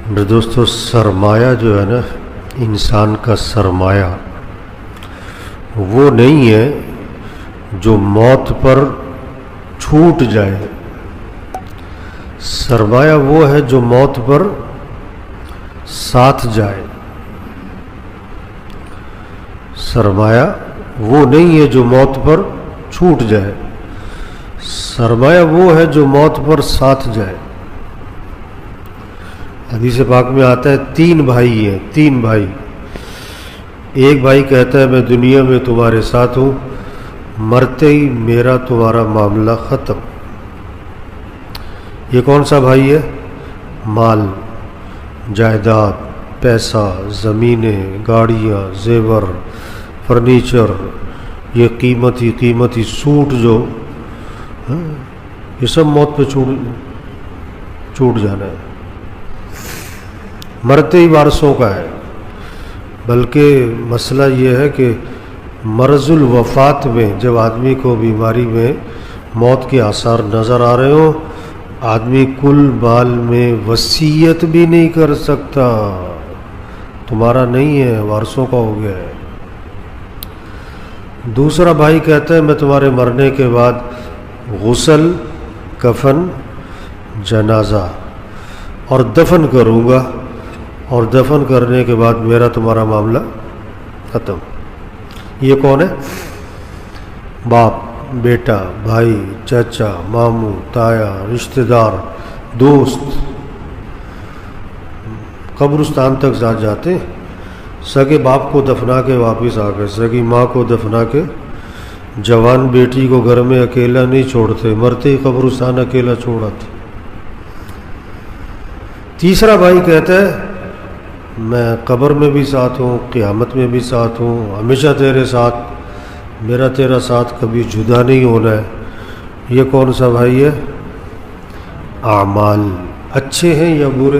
میرے دوستو، سرمایہ جو ہے نا، انسان کا سرمایہ وہ نہیں ہے جو موت پر چھوٹ جائے. سرمایہ وہ ہے جو موت پر ساتھ جائے. سرمایہ وہ نہیں ہے جو موت پر چھوٹ جائے. سرمایہ وہ ہے جو موت پر ساتھ جائے. حدیث پاک میں آتا ہے تین بھائی ہیں، تین بھائی. ایک بھائی کہتا ہے میں دنیا میں تمہارے ساتھ ہوں، مرتے ہی میرا تمہارا معاملہ ختم. یہ کون سا بھائی ہے؟ مال، جائیداد، پیسہ، زمینیں، گاڑیاں، زیور، فرنیچر، یہ قیمتی سوٹ جو یہ سب موت پہ چھوٹ جانا ہے. مرتے ہی وارثوں کا ہے. بلکہ مسئلہ یہ ہے کہ مرض الوفات میں جب آدمی کو بیماری میں موت کے آثار نظر آ رہے ہوں، آدمی کل مال میں وصیت بھی نہیں کر سکتا. تمہارا نہیں ہے، وارثوں کا ہو گیا ہے. دوسرا بھائی کہتا ہے میں تمہارے مرنے کے بعد غسل، کفن، جنازہ اور دفن کروں گا، اور دفن کرنے کے بعد میرا تمہارا معاملہ ختم. یہ کون ہے؟ باپ، بیٹا، بھائی، چچا، ماموں، تایا، رشتہ دار، دوست. قبرستان تک جاتے ہیں. سگے باپ کو دفنا کے واپس آ گئے، سگی ماں کو دفنا کے. جوان بیٹی کو گھر میں اکیلا نہیں چھوڑتے، مرتے ہی قبرستان اکیلا چھوڑاتے. تیسرا بھائی کہتا ہے میں قبر میں بھی ساتھ ہوں، قیامت میں بھی ساتھ ہوں، ہمیشہ تیرے ساتھ، میرا تیرا ساتھ کبھی جدا نہیں ہونا ہے. یہ کون سا بھائی ہے؟ اعمال اچھے ہیں یا برے؟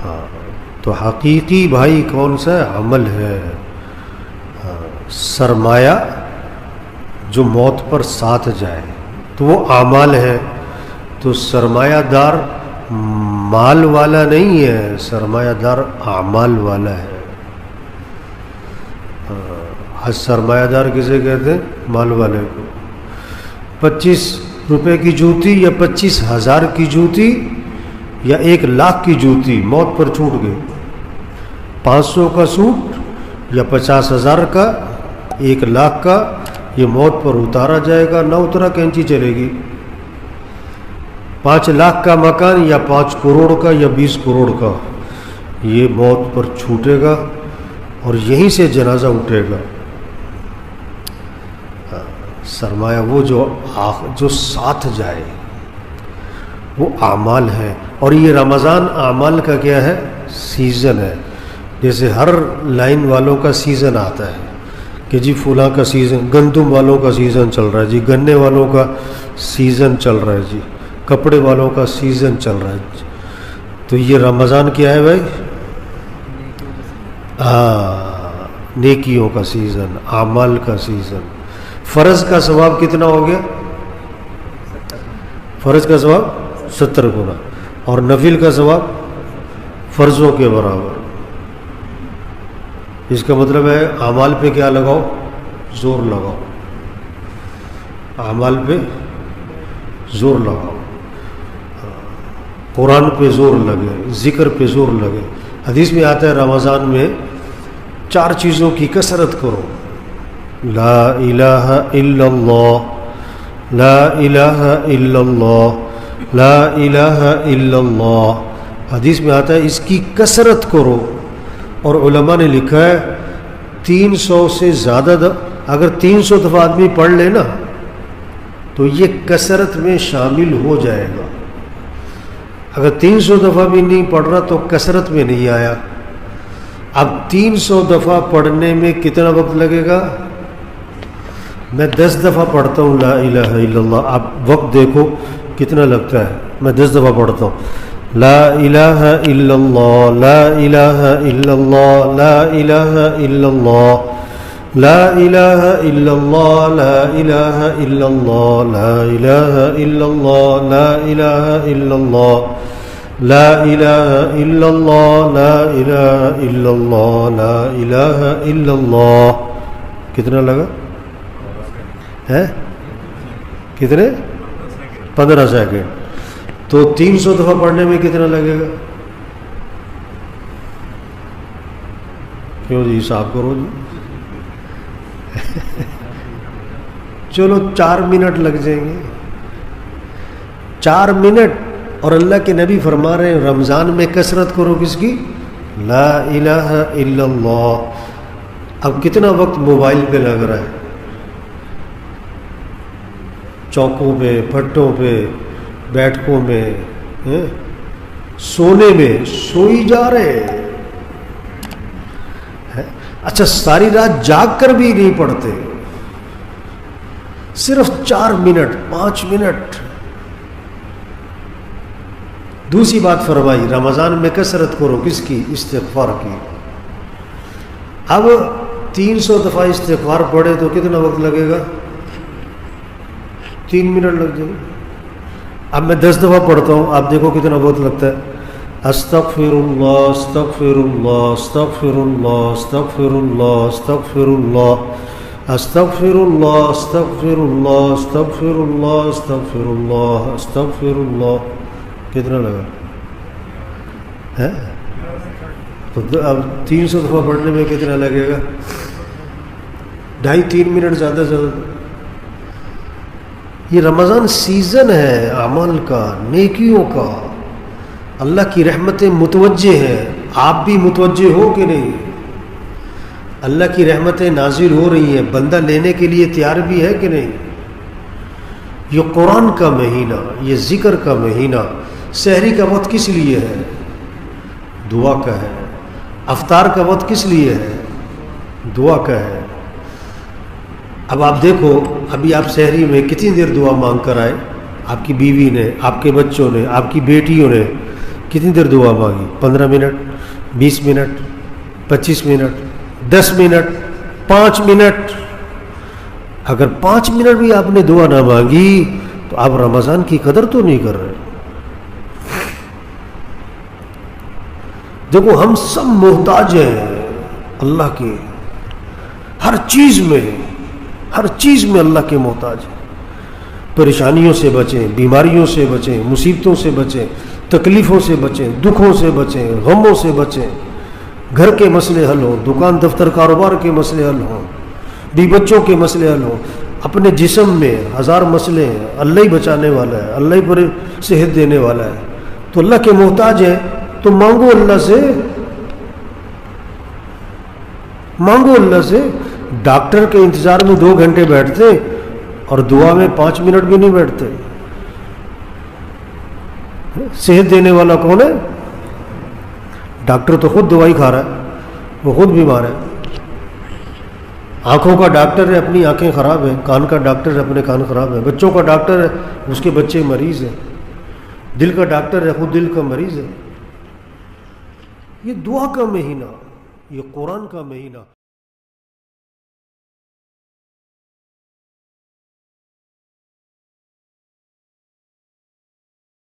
ہاں، تو حقیقی بھائی کون سا ہے؟ عمل ہے. سرمایہ جو موت پر ساتھ جائے تو وہ اعمال ہے. تو سرمایہ دار مال والا نہیں ہے، سرمایہ دار اعمال والا ہے. سرمایہ دار کسے کہتے ہیں؟ مال والے کو. 25 روپے کی جوتی یا 25,000 کی جوتی یا 1,00,000 کی جوتی موت پر چھوٹ گئی. 500 کا سوٹ یا 50,000 کا، 1,00,000 کا، یہ موت پر اتارا جائے گا. نہ اترا کینچی چلے گی. 5,00,000 کا مکان یا 5 کروڑ کا یا 20 کروڑ کا، یہ موت پر چھوٹے گا اور یہیں سے جنازہ اٹھے گا. سرمایہ وہ جو ساتھ جائے وہ اعمال ہے. اور یہ رمضان اعمال کا کیا ہے؟ سیزن ہے. جیسے ہر لائن والوں کا سیزن آتا ہے کہ جی فلاں کا سیزن، گندم والوں کا سیزن چل رہا ہے جی، گنے والوں کا سیزن چل رہا ہے جی، کپڑے والوں کا سیزن چل رہا ہے. تو یہ رمضان کیا ہے بھائی؟ نیکیوں کا سیزن، اعمال کا سیزن. فرض کا ثواب کتنا ہو گیا؟ فرض کا ثواب 70 گنا، اور نفل کا ثواب فرضوں کے برابر. اس کا مطلب ہے اعمال پہ کیا لگاؤ؟ زور لگاؤ. اعمال پہ زور لگاؤ، قرآن پہ زور لگے، ذکر پہ زور لگے. حدیث میں آتا ہے رمضان میں 4 چیزوں کی کثرت کرو. لا الہ الا اللہ، لا الہ الا اللہ، لا الہ الا اللہ. حدیث میں آتا ہے اس کی کثرت کرو. اور علماء نے لکھا ہے 300 سے زیادہ اگر 300 دفعہ آدمی پڑھ لے نا تو یہ کثرت میں شامل ہو جائے گا. اگر 300 دفعہ بھی نہیں پڑھ رہا تو کثرت میں نہیں آیا. اب 300 دفعہ پڑھنے میں کتنا وقت لگے گا؟ میں 10 دفعہ پڑھتا ہوں لا الہ الا اللہ، اب وقت دیکھو کتنا لگتا ہے. میں 10 دفعہ پڑھتا ہوں لا الہ الا اللہ، لا الہ الا اللہ، لا الہ الا اللہ، لا الہ الا اللہ، لا الہ الا اللہ، لا الہ الا اللہ، لا الہ الا اللہ، لا الہ الا اللہ، لا الہ الا اللہ، لا الہ الا اللہ. کتنا لگا ہے؟ کتنے؟ 15 سیکنڈ. تو 300 دفعہ پڑھنے میں کتنا لگے گا؟ کیوں جی حساب کرو جی. چلو 4 منٹ لگ جائیں گے. 4 منٹ. اور اللہ کے نبی فرما رہے ہیں رمضان میں کثرت کرو کس کی؟ لا الہ الا اللہ. اب کتنا وقت موبائل پہ لگ رہا ہے، چوکوں پہ، پھٹوں پہ، بیٹھکوں میں، سونے میں سوئی جا رہے ہیں. اچھا ساری رات جاگ کر بھی نہیں پڑھتے، صرف 4 منٹ 5 منٹ. دوسری بات فرمائی رمضان میں کثرت کرو کس کی؟ استغفار کی. اب 300 دفعہ استغفار پڑھے تو کتنا وقت لگے گا؟ 3 منٹ لگ جائے گا. اب میں 10 دفعہ پڑھتا ہوں، آپ دیکھو کتنا وقت لگتا ہے. استغفر اللہ استغفر اللہ استغفر اللہ استغفر اللہ استغفر اللہ استغفر اللہ استغفر اللہ استغفر اللہ استغفر اللہ استغفر اللہ. کتنا لگا ہے؟ اب 300 دفعہ پڑھنے میں کتنا لگے گا؟ 2.5-3 منٹ زیادہ سے زیادہ. یہ رمضان سیزن ہے عمل کا، نیکیوں کا. اللہ کی رحمتیں متوجہ ہیں. آپ بھی متوجہ ہو کہ نہیں؟ اللہ کی رحمتیں نازل ہو رہی ہیں، بندہ لینے کے لیے تیار بھی ہے کہ نہیں؟ یہ قرآن کا مہینہ، یہ ذکر کا مہینہ. سحری کا وقت کس لیے ہے؟ دعا کا ہے. افطار کا وقت کس لیے ہے؟ دعا کا ہے. اب آپ دیکھو ابھی آپ سحری میں کتنی دیر دعا مانگ کر آئے؟ آپ کی بیوی نے، آپ کے بچوں نے، آپ کی بیٹیوں نے کتنی دیر دعا مانگی؟ 15 minute, 20 minute, 25 minute, 10 minute, 5 minute. اگر 5 منٹ بھی آپ نے دعا نہ مانگی تو آپ رمضان کی قدر تو نہیں کر رہے. دیکھو ہم سب محتاج ہیں اللہ کے، ہر چیز میں اللہ کے محتاج ہیں. پریشانیوں سے بچیں، بیماریوں سے بچیں، مصیبتوں سے بچیں، تکلیفوں سے بچیں، دکھوں سے بچیں، غموں سے بچیں. گھر کے مسئلے حل ہوں، دکان دفتر کاروبار کے مسئلے حل ہوں، بیوی بچوں کے مسئلے حل ہوں. اپنے جسم میں 1000 مسئلے ہیں. اللہ ہی بچانے والا ہے، اللہ ہی پر صحت دینے والا ہے. تو اللہ کے محتاج ہیں تو مانگو اللہ سے، مانگو اللہ سے. ڈاکٹر کے انتظار میں 2 گھنٹے بیٹھتے اور دعا میں 5 منٹ بھی نہیں بیٹھتے. صحت دینے والا کون ہے؟ ڈاکٹر تو خود دوائی کھا رہا ہے، وہ خود بیمار ہے. آنکھوں کا ڈاکٹر ہے، اپنی آنکھیں خراب ہیں. کان کا ڈاکٹر ہے، اپنے کان خراب ہیں. بچوں کا ڈاکٹر ہے، اس کے بچے مریض ہیں. دل کا ڈاکٹر ہے، خود دل کا مریض ہے. یہ دعا کا مہینہ، یہ قرآن کا مہینہ.